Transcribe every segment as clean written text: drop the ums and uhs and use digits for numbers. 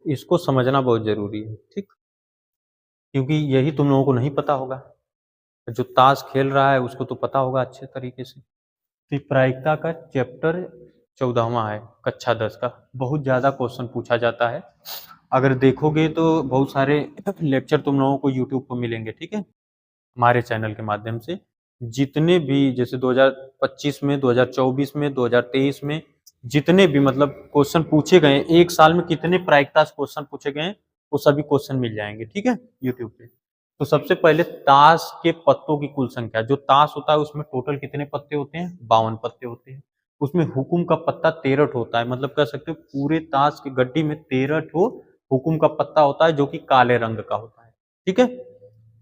इसको समझना बहुत जरूरी है, ठीक, क्योंकि यही तुम लोगों को नहीं पता होगा। जो ताश खेल रहा है उसको तो पता होगा अच्छे तरीके से। तो प्रायिकता का चैप्टर 14वां है, कक्षा 10 का। बहुत ज़्यादा क्वेश्चन पूछा जाता है। अगर देखोगे तो बहुत सारे लेक्चर तुम लोगों को यूट्यूब पर मिलेंगे, ठीक है, हमारे चैनल के माध्यम से। जितने भी जैसे 2025 में, 2024 में, 2023 में जितने भी मतलब क्वेश्चन पूछे गए, एक साल में कितने प्रायिकता से क्वेश्चन पूछे गए, वो सभी क्वेश्चन मिल जाएंगे, ठीक है, यूट्यूब पे। तो सबसे पहले ताश के पत्तों की कुल संख्या। जो ताश होता है उसमें टोटल कितने पत्ते होते हैं? 52 पत्ते होते हैं। उसमें हुकुम का पत्ता 13 ठो होता है, मतलब कह सकते हो पूरे ताश की गड्डी में 13 ठो हुकुम का पत्ता होता है, जो कि काले रंग का होता है, ठीक है।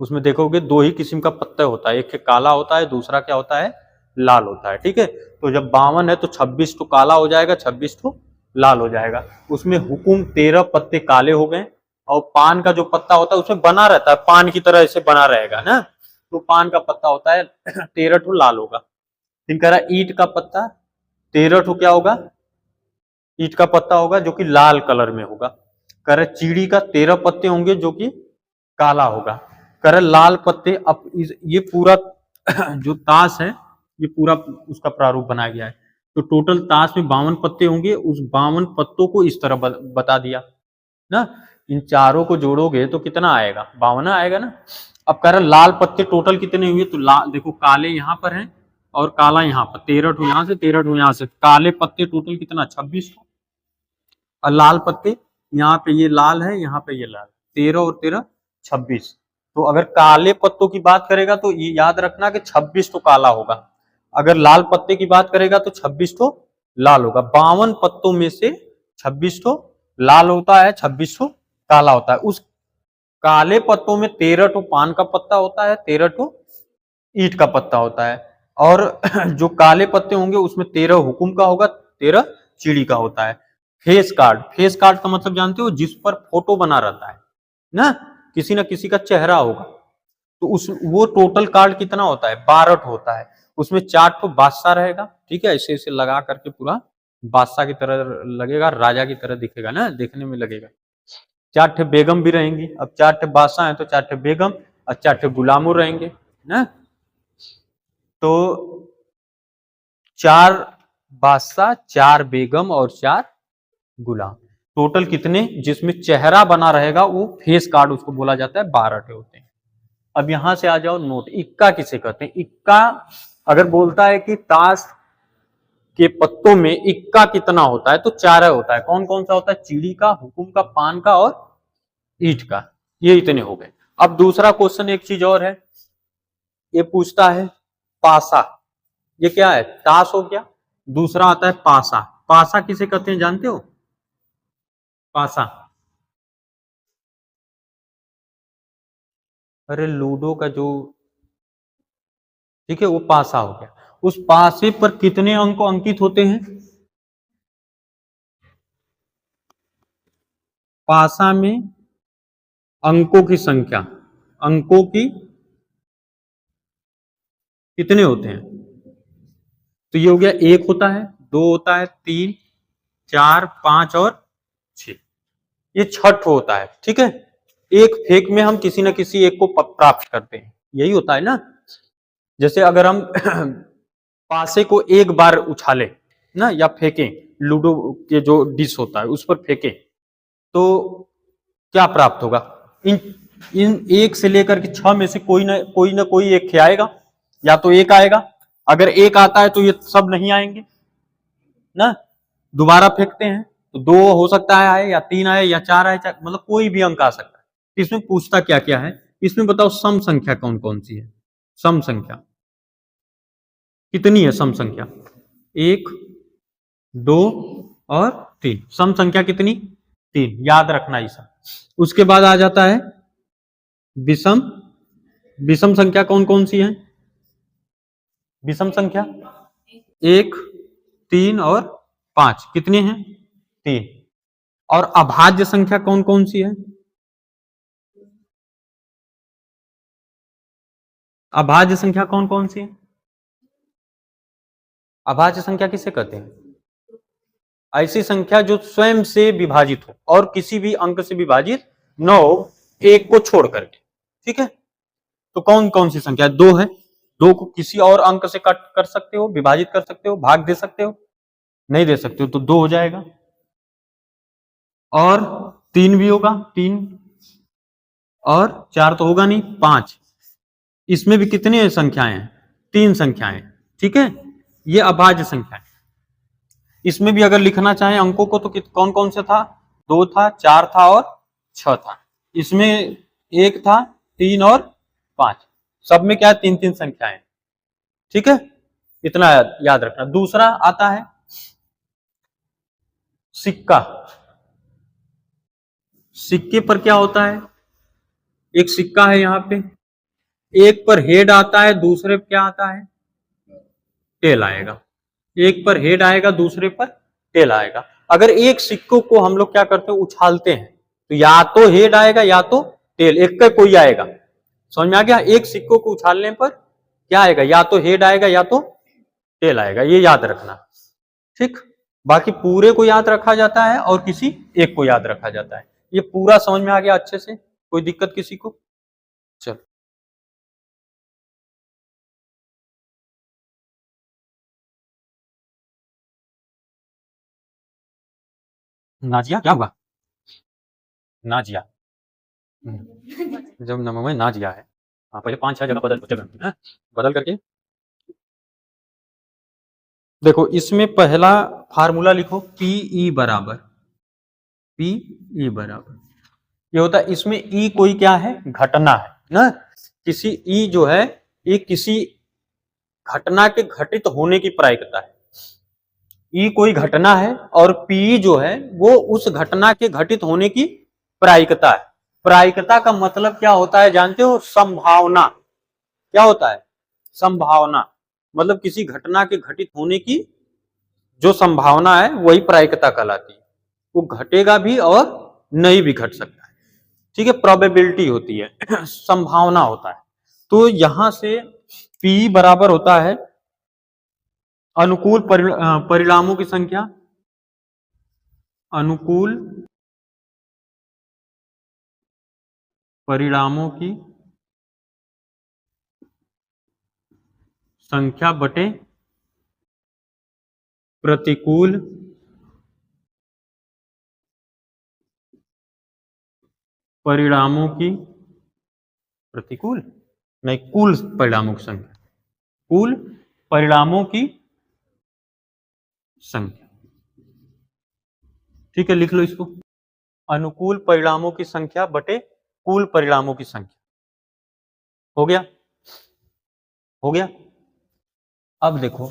उसमें देखोगे दो ही किस्म का पत्ता होता है, एक काला होता है, दूसरा क्या होता है, लाल होता है, ठीक है। तो जब 52 है तो 26 तो काला हो जाएगा, 26 तो लाल हो जाएगा। उसमें हुकुम 13 पत्ते काले हो गए, और पान का जो पत्ता होता है उसमें बना रहता है, पान की तरह ऐसे बना रहेगा ना, तो पान का पत्ता होता है 13 ठो लाल होगा। फिर कह रहा ईट का पत्ता 13 ठो क्या होगा, ईट का पत्ता होगा जो कि लाल कलर में होगा। कह रहे चीड़ी का 13 पत्ते होंगे जो कि काला होगा। कह रहे लाल पत्ते। अब ये पूरा जो ताश है ये पूरा उसका प्रारूप बनाया गया है। तो टोटल ताश में 52 पत्ते होंगे, उस 52 पत्तों को इस तरह बता दिया ना। इन चारों को जोड़ोगे तो कितना आएगा, 52 आएगा ना। अब कह रहे लाल पत्ते टोटल कितने हुए, तो लाल देखो काले यहाँ पर हैं और काला यहाँ पर, 13 ठो यहाँ से, 13 ठो यहाँ से, काले पत्ते टोटल कितना, 26 ठो, और लाल पत्ते यहाँ पे ये लाल है, यहाँ पे ये लाल, 13 और 13 26। तो अगर काले पत्तों की बात करेगा तो ये याद रखना कि 26 तो काला होगा, अगर लाल पत्ते की बात करेगा तो 26 तो लाल होगा। 52 पत्तों में से 26 तो लाल होता है, 26 तो काला होता है। उस काले पत्तों में 13 तो पान का पत्ता होता है, 13 तो ईंट का पत्ता होता है, और जो काले पत्ते होंगे उसमें 13 हुकुम का होगा, 13 चिड़ी का होता है। फेस कार्ड, फेस कार्ड का मतलब जानते हो, जिस पर फोटो बना रहता है ना, किसी ना किसी का चेहरा होगा, तो उस वो टोटल कार्ड कितना होता है, 12 होता है। उसमें 4 तो बादशाह रहेगा, ठीक है, ऐसे ऐसे लगा करके पूरा बादशाह की तरह लगेगा, राजा की तरह दिखेगा ना, देखने में लगेगा। 4 ठे बेगम भी रहेंगी। अब 4 ठे बादशाह है तो 4 ठे बेगम और 4 ठे गुलामो रहेंगे ना। तो 4 बादशाह, 4 बेगम और 4 गुलाम, टोटल कितने, जिसमें चेहरा बना रहेगा वो फेस कार्ड उसको बोला जाता है, 12 ठे होते हैं। अब यहां से आ जाओ नोट। इक्का किसे कहते हैं? इक्का अगर बोलता है कि ताश के पत्तों में इक्का कितना होता है तो 4 होता है। कौन कौन सा होता है? चीड़ी का, हुकुम का, पान का और ईंट का, ये इतने हो गए। अब दूसरा क्वेश्चन एक चीज और है, ये पूछता है पासा। ये क्या है? ताश हो गया। दूसरा आता है पासा। पासा किसे कहते हैं जानते हो? पासा, अरे लूडो का जो, ठीक है, वो पासा हो गया। उस पासे पर कितने अंक अंकित होते हैं? पासा में अंकों की संख्या, अंकों की कितने होते हैं? तो ये हो गया, 1 होता है, 2 होता है, 3, 4, 5 और 6, ये 6 होता है, ठीक है। एक फेंक में हम किसी न किसी एक को प्राप्त करते हैं, यही होता है ना। जैसे अगर हम पासे को एक बार उछाले ना या फेंकें, लूडो के जो डिश होता है उस पर फेंकें, तो क्या प्राप्त होगा? इन इन 1 से लेकर के 6 में से कोई ना कोई एक आएगा, या तो 1 आएगा। अगर 1 आता है तो ये सब नहीं आएंगे ना। दोबारा फेंकते हैं तो 2 हो सकता है आए, या 3 आए, या 4 आए, मतलब कोई भी अंक आ सकता है। इसमें पूछता क्या क्या है, इसमें बताओ सम संख्या कौन कौन सी है? सम संख्या कितनी है? सम संख्या 1, 2 और 3। सम संख्या कितनी? 3, याद रखना इसे। उसके बाद आ जाता है विषम। विषम संख्या कौन कौन सी है? विषम संख्या 1, 3 और 5, कितने हैं? 3। और अभाज्य संख्या कौन कौन सी है? अभाज्य संख्या कौन कौन सी है? अभाज्य संख्या किसे कहते हैं? ऐसी संख्या जो स्वयं से विभाजित हो और किसी भी अंक से विभाजित न हो, एक को छोड़ करके। ठीक है, तो कौन कौन सी संख्या? दो है, दो को किसी और अंक से कट कर सकते हो, विभाजित कर सकते हो, भाग दे सकते हो, नहीं दे सकते हो तो दो हो जाएगा। और तीन भी होगा, तीन, और चार तो होगा नहीं, पांच। इसमें भी कितनी संख्याएं हैं? तीन संख्याएं। ठीक है, ये अभाज्य संख्या है। इसमें भी अगर लिखना चाहें अंकों को तो कौन कौन सा था? दो था, चार था और छह था। इसमें एक था, तीन और पांच। सब में क्या है? तीन तीन संख्याएं। ठीक है, इतना याद रखना। दूसरा आता है सिक्का। सिक्के पर क्या होता है? एक सिक्का है यहां पे, एक पर हेड आता है, दूसरे पर क्या आता है? टेल आएगा। एक पर हेड आएगा, दूसरे पर टेल आएगा। अगर एक सिक्कों को हम लोग क्या करते हैं? उछालते हैं, तो या तो हेड आएगा या तो टेल, एक का कोई आएगा। समझ में आ गया? एक सिक्कों को उछालने पर क्या आएगा? या तो हेड आएगा या तो टेल आएगा, ये याद रखना। ठीक, बाकी पूरे को याद रखा जाता है और किसी एक को याद रखा जाता है। ये पूरा समझ में आ गया अच्छे से? कोई दिक्कत किसी को? चलो, नाजिया क्या हुआ? नाजिया, जब नमक में नाजिया है। हाँ, पहले पांच छह जगह बदल करके देखो। इसमें पहला फार्मूला लिखो, पीई बराबर, पीई बराबर ये होता है। इसमें ई कोई क्या है? घटना है ना। किसी ई जो है, ये किसी घटना के घटित होने की प्रायिकता है। ई कोई घटना है और पी जो है वो उस घटना के घटित होने की प्रायिकता है। प्रायिकता का मतलब क्या होता है जानते हो? संभावना। क्या होता है? संभावना। मतलब किसी घटना के घटित होने की जो संभावना है वही प्रायिकता कहलाती है। वो घटेगा भी और नहीं भी घट सकता है। ठीक है, प्रोबेबिलिटी होती है, संभावना होता है। तो यहां से पी बराबर होता है अनुकूल परिणामों की संख्या, अनुकूल परिणामों की संख्या बटे प्रतिकूल परिणामों की, प्रतिकूल नहीं, कुल परिणामों की संख्या, कुल परिणामों की संख्या। ठीक है, लिख लो इसको, अनुकूल परिणामों की संख्या बटे कुल परिणामों की संख्या। हो गया? हो गया। अब देखो,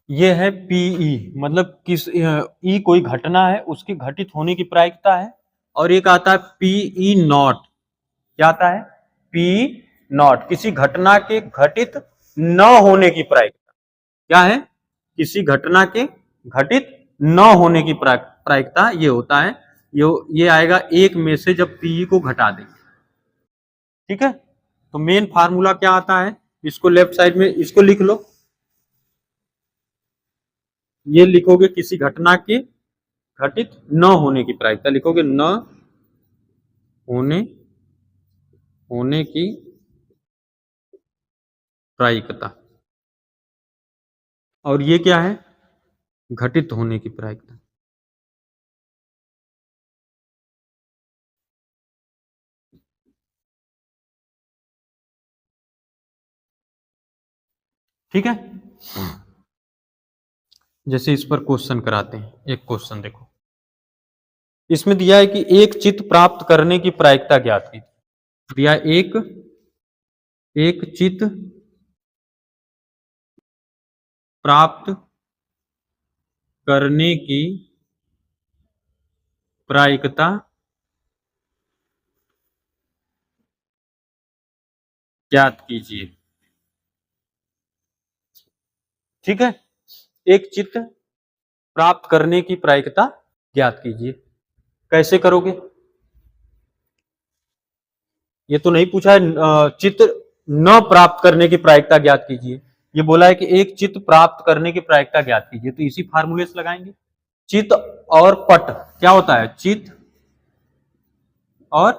ये है पीई, मतलब किस ई कोई घटना है, उसकी घटित होने की प्रायिकता है। और एक आता है पीई नॉट। क्या आता है? पी नॉट, किसी घटना के घटित न होने की प्रायिकता। क्या है? किसी घटना के घटित न होने की प्रायिकता ये होता है। ये आएगा एक में से जब पी को घटा देंगे। ठीक है, तो मेन फार्मूला क्या आता है? इसको लेफ्ट साइड में इसको लिख लो। ये लिखोगे किसी घटना के घटित न होने की प्रायिकता, लिखोगे न होने की प्रायिकता। और ये क्या है? घटित होने की प्रायिकता। ठीक है, जैसे इस पर क्वेश्चन कराते हैं। एक क्वेश्चन देखो, इसमें दिया है कि एक चित्त प्राप्त करने की प्रायिकता ज्ञात की। दिया एक चित्त प्राप्त करने की प्रायिकता ज्ञात कीजिए। ठीक है, एक चित्त प्राप्त करने की प्रायिकता ज्ञात कीजिए। कैसे करोगे? ये तो नहीं पूछा है चित्त न प्राप्त करने की प्रायिकता ज्ञात कीजिए। ये बोला है कि एक चित्त प्राप्त करने की प्रायिकता ज्ञात कीजिए, तो इसी फार्मूले से लगाएंगे। चित और पट क्या होता है? चित और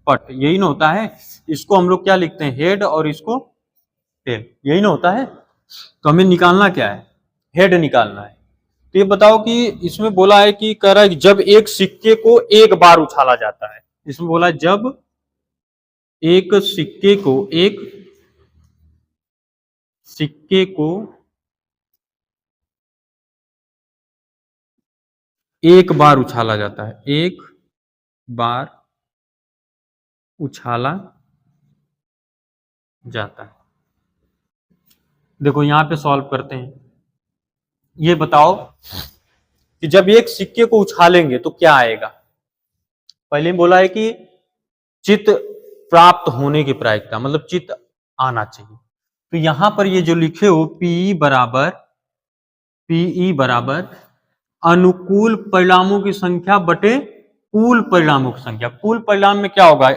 पट, यही ना होता है। इसको हम लोग क्या लिखते हैं? हेड, और इसको टेल, यही ना होता है। तो हमें निकालना क्या है? हेड निकालना है। तो ये बताओ कि इसमें बोला है कि कह रहा है कि जब एक सिक्के को एक बार उछाला जाता है, इसमें बोला है जब एक सिक्के को एक बार उछाला जाता है, एक बार उछाला जाता है। देखो यहां पे सॉल्व करते हैं। ये बताओ कि जब एक सिक्के को उछालेंगे तो क्या आएगा? पहले बोला है कि चित प्राप्त होने की प्रायिकता, मतलब चित आना चाहिए। तो यहां पर ये जो लिखे हो पीई बराबर अनुकूल परिणामों की संख्या बटे कुल परिणामों की संख्या। कुल परिणाम में क्या होगा?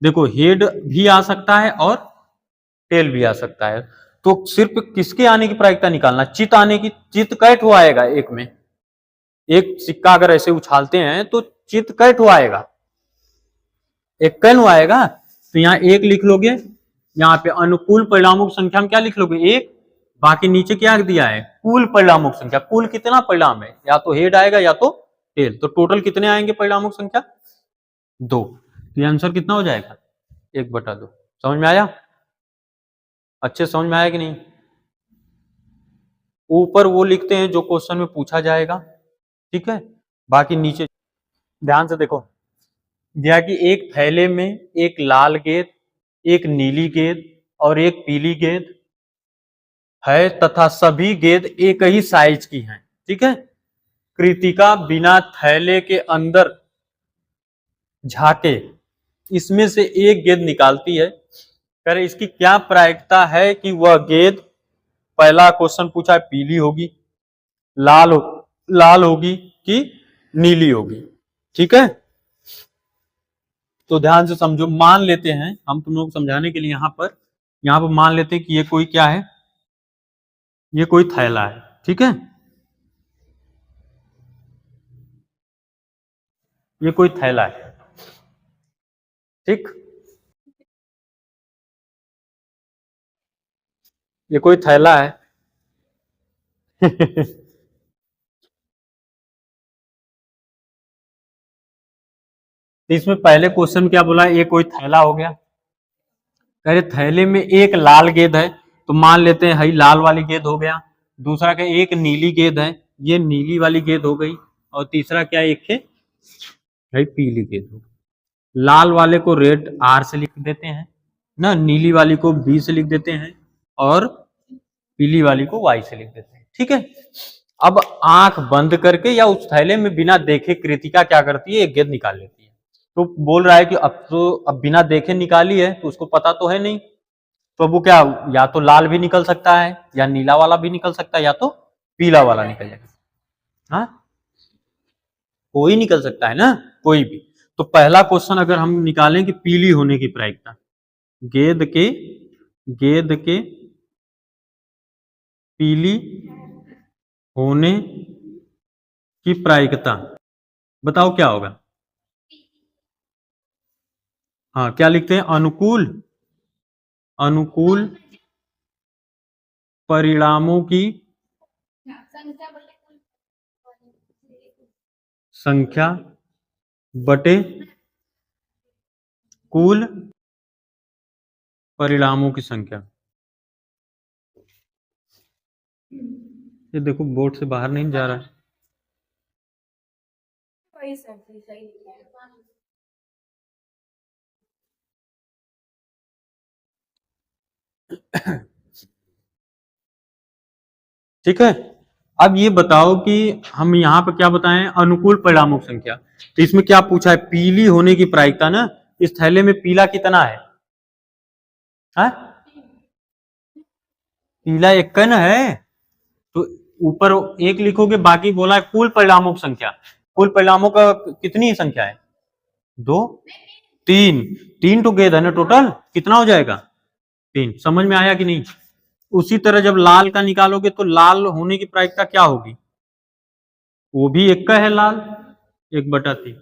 देखो हेड भी आ सकता है और टेल भी आ सकता है। तो सिर्फ किसके आने की प्रायिकता निकालना? चित आने की। चित कैट हुआ आएगा एक में, एक सिक्का अगर ऐसे उछालते हैं तो चित कैट हुआ आएगा, एक कैन हुआ आएगा। तो यहाँ एक लिख लोगे, यहाँ पे अनुकूल परिणामों की संख्या में क्या लिख लोगे? एक। बाकी नीचे क्या दिया है? कुल परिणामों की संख्या। कुल कितना परिणाम है? या तो हेड आएगा या तो टेल। तो टोटल कितने आएंगे परिणामों की संख्या? 2। तो ये आंसर कितना हो जाएगा? 1/2। समझ में आया? अच्छे समझ में आया कि नहीं? ऊपर वो लिखते हैं जो क्वेश्चन में पूछा जाएगा, ठीक है। बाकी नीचे ध्यान से देखो, दिया कि एक थैले में एक लाल गेंद, एक नीली गेंद और एक पीली गेंद है तथा सभी गेंद एक ही साइज की हैं, ठीक है। कृतिका बिना थैले के अंदर झाके इसमें से एक गेंद निकालती है। कह रहे इसकी क्या प्रायिकता है कि वह गेंद, पहला क्वेश्चन पूछा है, पीली होगी, लाल होगी कि नीली होगी, ठीक है। तो ध्यान से समझो। मान लेते हैं हम तुम लोग को समझाने के लिए यहां पर मान लेते हैं कि ये कोई क्या है? ये कोई थैला है, ठीक है। ये कोई थैला है, ठीक। ये कोई थैला है तो इसमें पहले क्वेश्चन क्या बोला? ये कोई थैला हो गया। कह रहे थैले में एक लाल गेंद है, तो मान लेते हैं हई लाल वाली गेंद हो गया। दूसरा क्या? एक नीली गेंद है, ये नीली वाली गेंद हो गई। और तीसरा क्या? एक है भाई पीली गेंद हो गई। लाल वाले को रेड आर से लिख देते हैं ना, नीली वाली को बी से लिख देते हैं और पीली वाली को वाई से लिख देते हैं, ठीक है। अब आंख बंद करके या उस थैले में बिना देखे कृतिका क्या करती है? एक गेंद निकाल लेती है। तो बोल रहा है कि अब बिना देखे निकाली है तो उसको पता तो है नहीं, तो अब वो क्या, या तो लाल भी निकल सकता है या नीला वाला भी निकल सकता है या तो पीला वाला निकल जाएगा। हाँ, कोई निकल सकता है ना, कोई भी। तो पहला क्वेश्चन अगर हम निकालें कि पीली होने की प्रायिकता, गेंद के पीली होने की प्रायिकता बताओ क्या होगा? हाँ, क्या लिखते हैं? अनुकूल परिणामों की संख्या बटे कुल परिणामों की संख्या। ये देखो बोर्ड से बाहर नहीं जा रहा है। ठीक है। अब ये बताओ कि हम यहाँ पे क्या बताएं? अनुकूल परिणामों की संख्या। तो इसमें क्या पूछा है? पीली होने की प्रायिकता ना। इस थैले में पीला कितना है? हा? पीला एक का ना है, तो ऊपर एक लिखोगे, बाकी बोला है कुल परिणामों की संख्या। कुल परिणामों का कितनी संख्या है? 2, 3। 3 टू गेंद है ना, टोटल कितना हो जाएगा? 3। समझ में आया कि नहीं? उसी तरह जब लाल का निकालोगे तो लाल होने की प्रायिकता क्या होगी? वो भी एक का है लाल, 1/3।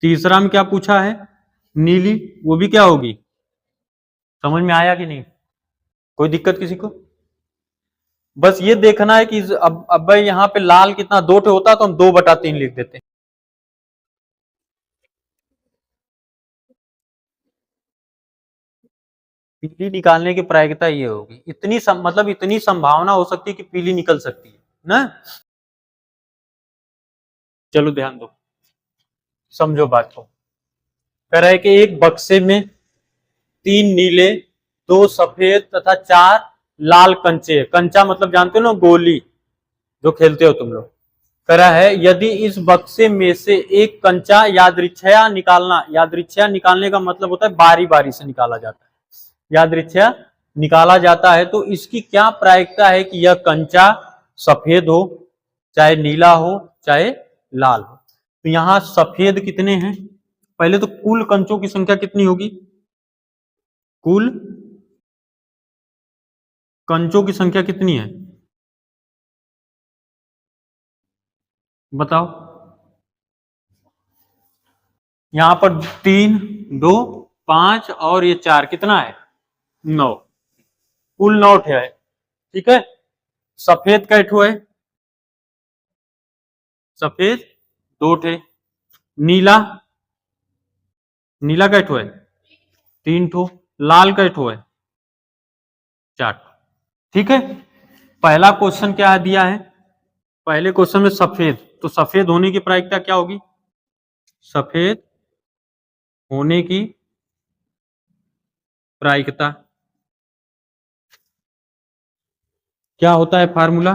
तीसरा में क्या पूछा है, नीली, वो भी क्या होगी। समझ में आया कि नहीं, कोई दिक्कत किसी को। बस ये देखना है कि अब भाई यहाँ पे लाल कितना, 2 ठे होता तो हम 2/3 लिख देते। पीली निकालने की प्रायिकता ये होगी, मतलब इतनी संभावना हो सकती है कि पीली निकल सकती है ना। चलो ध्यान दो, समझो बात को। कह रहा है कि एक बक्से में 3 नीले, 2 सफेद तथा 4 लाल कंचे। कंचा मतलब जानते हो ना, गोली जो खेलते हो तुम लोग। कह रहा है यदि इस बक्से में से एक कंचा यादृच्छया निकालना, यादृच्छया निकालने का मतलब होता है बारी बारी से निकाला जाता है, यादृच्छया निकाला जाता है, तो इसकी क्या प्रायिकता है कि यह कंचा सफेद हो, चाहे नीला हो, चाहे लाल हो। तो यहां सफेद कितने हैं, पहले तो कुल कंचों की संख्या कितनी होगी, कुल कंचों की संख्या कितनी है बताओ। यहां पर 3, 2, 5 और ये 4, कितना है, 9, कुल 9 ठे है। ठीक है, सफेद का ठो है, सफेद 2 ठे, नीला, नीला का ठो है 3 ठो, लाल का ठो है 4 ठो। ठीक है, पहला क्वेश्चन क्या दिया है, पहले क्वेश्चन में सफेद, तो सफेद होने की प्रायिकता क्या होगी, सफेद होने की प्रायिकता क्या होता है, फार्मूला,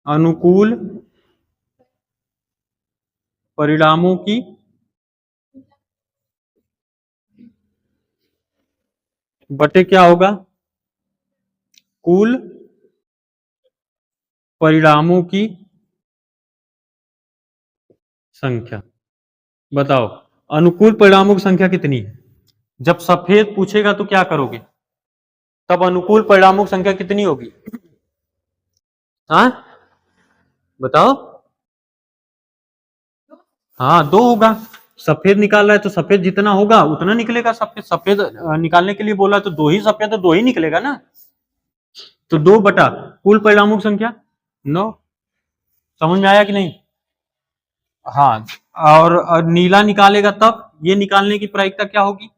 अनुकूल परिणामों की बटे क्या होगा, कुल परिणामों की संख्या। बताओ अनुकूल परिणामों की संख्या कितनी है, जब सफेद पूछेगा तो क्या करोगे, तब अनुकूल परिणामों की संख्या कितनी होगी, हाँ बताओ। हाँ 2 होगा, सफेद निकाल रहा है तो सफेद जितना होगा उतना निकलेगा, सफेद सफेद निकालने के लिए बोला है तो 2 ही सफेद है, 2 ही निकलेगा ना। तो 2 बटा कुल परिणामों की संख्या 9। समझ में आया कि नहीं। हाँ, और नीला निकालेगा तब ये निकालने की प्रायिकता क्या होगी,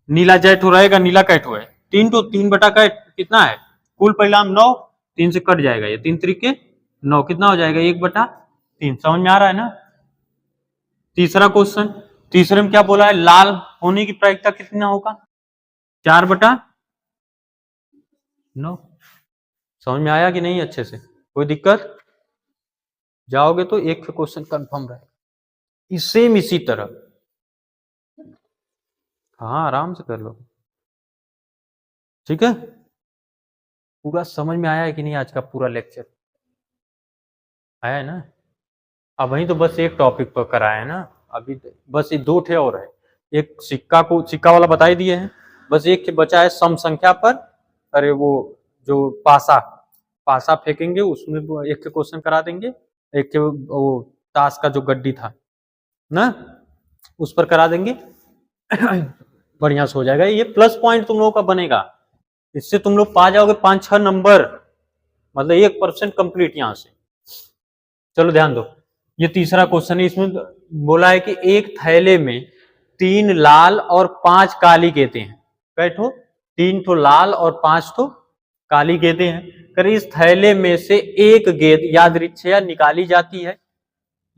नीला जैठ हो रहेगा, नीला कैट हो है 3 तो 3 बटा कैट कितना है, कुल परिणाम 9, 3 से कट जाएगा, ये 3 तरीके 9, कितना हो जाएगा 1/3। समझ में आ रहा है ना। तीसरा क्वेश्चन, तीसरे में क्या बोला है, लाल होने की प्रायिकता कितना होगा, 4/9। समझ में आया कि नहीं अच्छे से, कोई दिक्कत, जाओगे तो एक क्वेश्चन कंफर्म रहेगा। सेम इसी तरह, हाँ आराम से कर लो। ठीक है, पूरा समझ में आया है कि नहीं, आज का पूरा लेक्चर आया है ना। अब वही तो बस एक टॉपिक पर कराया है ना, अभी बस ये 2 ठे और है, एक सिक्का को, सिक्का वाला बता ही दिए हैं, बस एक बचा है सम संख्या पर। अरे वो जो पासा, पासा फेंकेंगे उसमें एक के क्वेश्चन करा देंगे, एक के वो ताश का जो गड्डी था ना उस पर करा देंगे बढ़िया से हो जाएगा, ये प्लस पॉइंट तुम लोगों का बनेगा, इससे तुम लोग पा जाओगे 5-6 नंबर, मतलब 1% कंप्लीट यहां से। चलो ध्यान दो, ये तीसरा क्वेश्चन है, इसमें बोला है कि एक थैले में 3 लाल और 5 काली गेंदें हैं, कैठो 3 ठो लाल और 5 ठो काली गेंदें हैं। कर इस थैले में से एक गेंद यादृच्छया निकाली जाती है,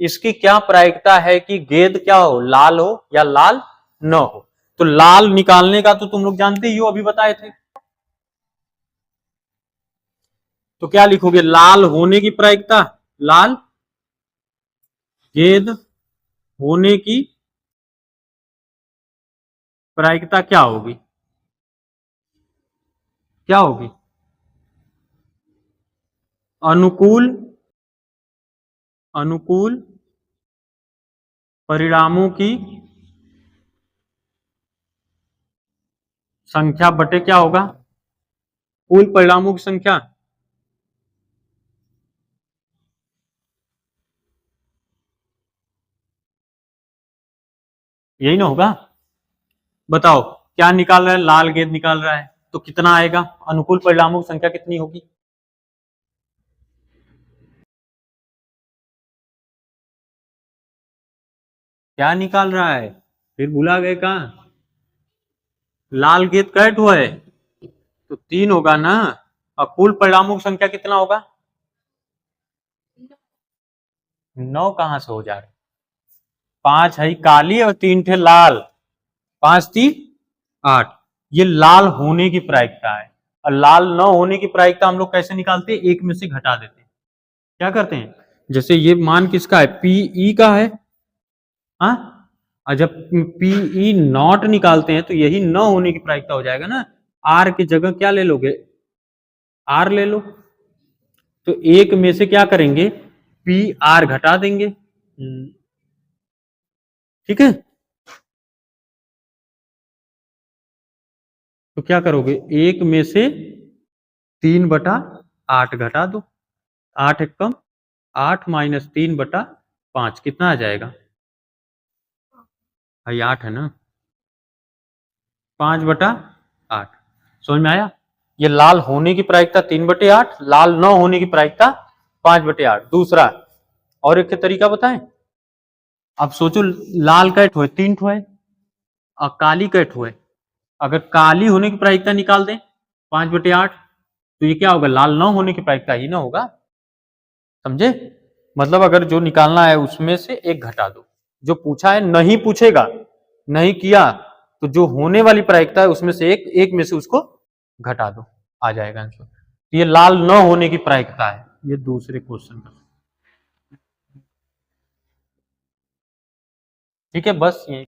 इसकी क्या प्रायिकता है कि गेंद क्या हो, लाल हो या लाल न हो। तो लाल निकालने का तो तुम लोग जानते ही हो, अभी बताए थे। तो क्या लिखोगे, लाल होने की प्रायिकता, लाल गेंद होने की प्रायिकता क्या होगी, क्या होगी, अनुकूल, अनुकूल परिणामों की संख्या बटे क्या होगा, कुल परिणामों की संख्या। यही ना होगा। बताओ क्या निकाल रहा है, लाल गेंद निकाल रहा है, तो कितना आएगा, अनुकूल परिणामों की संख्या कितनी होगी? क्या निकाल रहा है, फिर भुला गए कहाँ? लाल गेंद कैट हुआ है तो 3 होगा ना, और कुल परिणामों की संख्या कितना होगा? 9 कहां से हो जा रहा है? 5 है काली और 3 थे लाल, 5 3 8। ये लाल होने की प्रायिकता है, और लाल न होने की प्रायिकता हम लोग कैसे निकालते हैं? एक में से घटा देते हैं। क्या करते हैं, जैसे ये मान किसका है, पीई का है, हाँ, और जब पीई नॉट निकालते हैं तो यही न होने की प्रायिकता हो जाएगा ना। आर की जगह क्या ले लोगे, आर ले लो, तो एक में से क्या करेंगे, पी आर घटा देंगे। ठीक है, तो क्या करोगे, एक में से 3/8 घटा दो, 8 एक कम, 8 माइनस 3/5 कितना आ जाएगा भाई, 8 है ना, 5/8। समझ में आया? ये लाल होने की प्रायिकता 3/8, लाल न होने की प्रायिकता 5/8। दूसरा और एक तरीका बताएं, अब सोचो लाल का ठो है, 3 ठो है, और काली का ठो है। अगर काली होने की प्रायिकता निकाल दें 5/8, तो ये क्या होगा, लाल न होने की प्रायिकता ही ना होगा। समझे? मतलब अगर जो निकालना है उसमें से एक घटा दो, जो पूछा है नहीं पूछेगा, नहीं किया तो जो होने वाली प्रायिकता है उसमें से एक में से उसको घटा दो, आ जाएगा आंसर। तो ये लाल न होने की प्रायिकता है, ये दूसरे क्वेश्चन का। ठीक है, बस ये